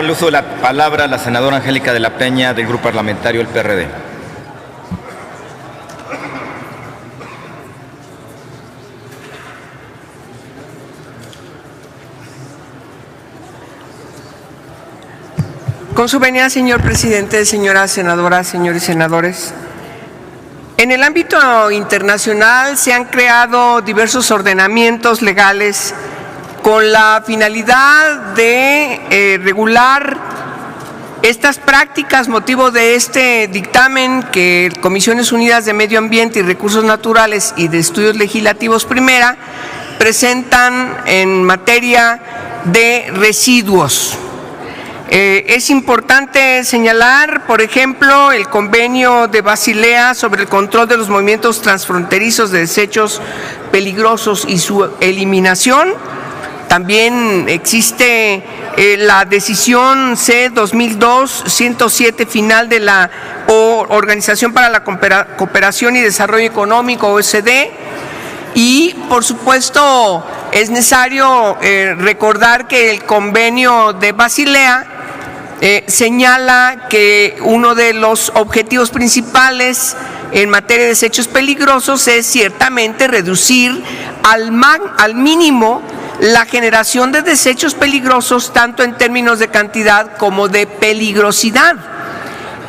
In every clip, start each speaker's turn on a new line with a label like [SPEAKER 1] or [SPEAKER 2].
[SPEAKER 1] el uso de la palabra la senadora Angélica de la Peña, del Grupo Parlamentario El PRD.
[SPEAKER 2] Con su venia, señor presidente, señoras senadoras, señores senadores, en el ámbito internacional se han creado diversos ordenamientos legales con la finalidad de regular estas prácticas, motivo de este dictamen que Comisiones Unidas de Medio Ambiente y Recursos Naturales y de Estudios Legislativos Primera presentan en materia de residuos. Es importante señalar, por ejemplo, el convenio de Basilea sobre el control de los movimientos transfronterizos de desechos peligrosos y su eliminación. También existe la decisión C-2002-107 final de la Organización para la Cooperación y Desarrollo Económico, OSD. Y, por supuesto, es necesario recordar que el convenio de Basilea señala que uno de los objetivos principales en materia de desechos peligrosos es ciertamente reducir al mínimo la generación de desechos peligrosos, tanto en términos de cantidad como de peligrosidad.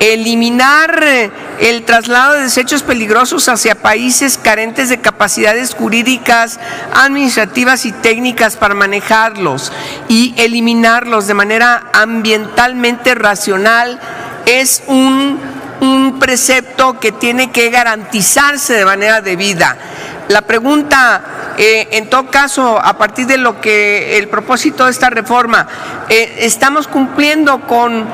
[SPEAKER 2] Eliminar el traslado de desechos peligrosos hacia países carentes de capacidades jurídicas, administrativas y técnicas para manejarlos y eliminarlos de manera ambientalmente racional es un precepto que tiene que garantizarse de manera debida. La pregunta, en todo caso, a partir de lo que el propósito de esta reforma, ¿estamos cumpliendo con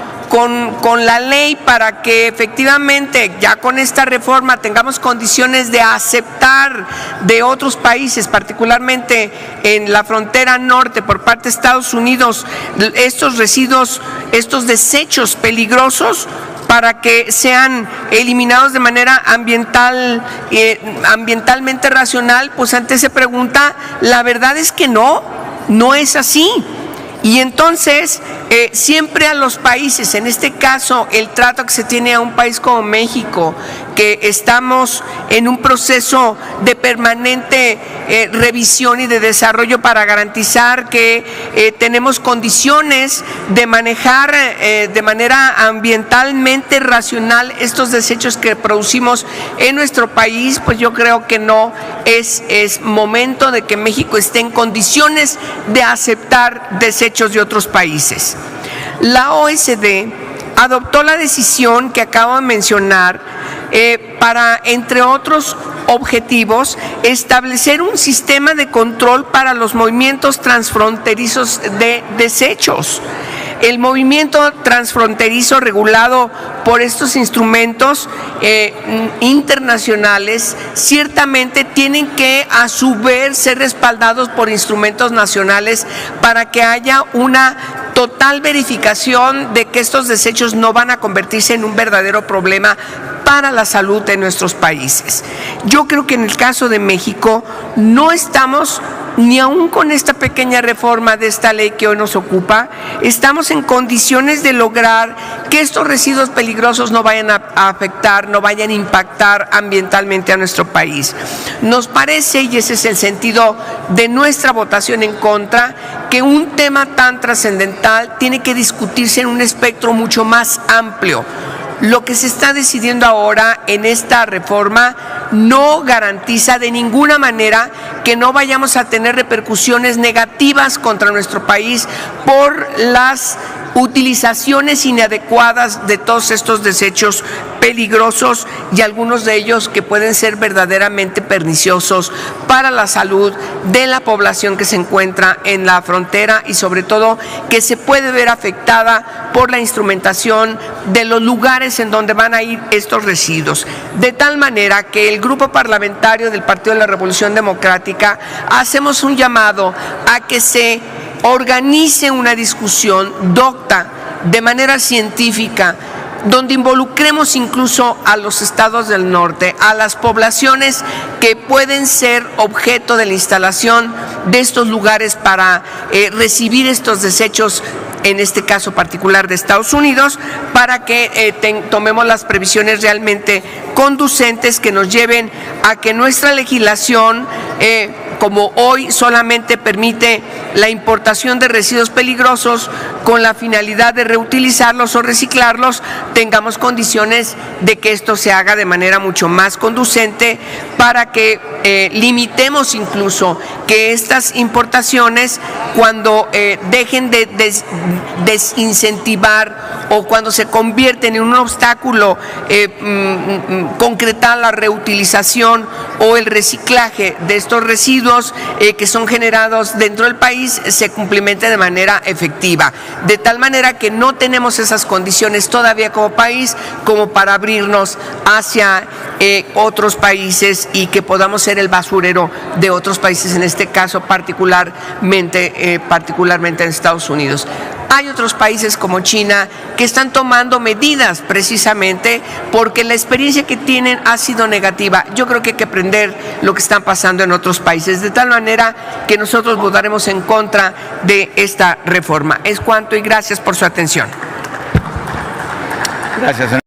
[SPEAKER 2] la ley para que efectivamente ya con esta reforma tengamos condiciones de aceptar de otros países, particularmente en la frontera norte por parte de Estados Unidos, estos residuos, estos desechos peligrosos, para que sean eliminados de manera ambientalmente racional? Pues ante esa pregunta, la verdad es que no es así. Y entonces, siempre a los países, en este caso, el trato que se tiene a un país como México, que estamos en un proceso de permanente revisión y de desarrollo para garantizar que tenemos condiciones de manejar de manera ambientalmente racional estos desechos que producimos en nuestro país, pues yo creo que no es momento de que México esté en condiciones de aceptar desechos de otros países. La OSD adoptó la decisión que acabo de mencionar para, entre otros objetivos, establecer un sistema de control para los movimientos transfronterizos de desechos. El movimiento transfronterizo regulado por estos instrumentos internacionales ciertamente tienen que a su vez ser respaldados por instrumentos nacionales para que haya una total verificación de que estos desechos no van a convertirse en un verdadero problema para la salud de nuestros países. Yo creo que en el caso de México no estamos, ni aún con esta pequeña reforma de esta ley que hoy nos ocupa, estamos en condiciones de lograr que estos residuos peligrosos no vayan a afectar, no vayan a impactar ambientalmente a nuestro país. Nos parece, y ese es el sentido de nuestra votación en contra, que un tema tan trascendental tiene que discutirse en un espectro mucho más amplio. Lo que se está decidiendo ahora en esta reforma no garantiza de ninguna manera que no vayamos a tener repercusiones negativas contra nuestro país por las utilizaciones inadecuadas de todos estos desechos peligrosos y algunos de ellos que pueden ser verdaderamente perniciosos para la salud de la población que se encuentra en la frontera y sobre todo que se puede ver afectada por la instrumentación de los lugares en donde van a ir estos residuos. De tal manera que el Grupo Parlamentario del Partido de la Revolución Democrática hacemos un llamado a que se organice una discusión docta, de manera científica, donde involucremos incluso a los estados del norte, a las poblaciones que pueden ser objeto de la instalación de estos lugares para recibir estos desechos en este caso particular de Estados Unidos, para que tomemos las previsiones realmente conducentes que nos lleven a que nuestra legislación, como hoy solamente permite la importación de residuos peligrosos con la finalidad de reutilizarlos o reciclarlos, tengamos condiciones de que esto se haga de manera mucho más conducente para que limitemos incluso que estas importaciones, cuando dejen de desincentivar o cuando se convierten en un obstáculo concretar la reutilización o el reciclaje de estos residuos que son generados dentro del país, se cumplimente de manera efectiva. De tal manera que no tenemos esas condiciones todavía como país como para abrirnos hacia otros países y que podamos ser el basurero de otros países, en este caso particularmente en Estados Unidos. Hay otros países como China que están tomando medidas precisamente porque la experiencia que tienen ha sido negativa. Yo creo que hay que aprender lo que está pasando en otros países, de tal manera que nosotros votaremos en contra de esta reforma. Es cuanto y gracias por su atención.
[SPEAKER 1] Gracias.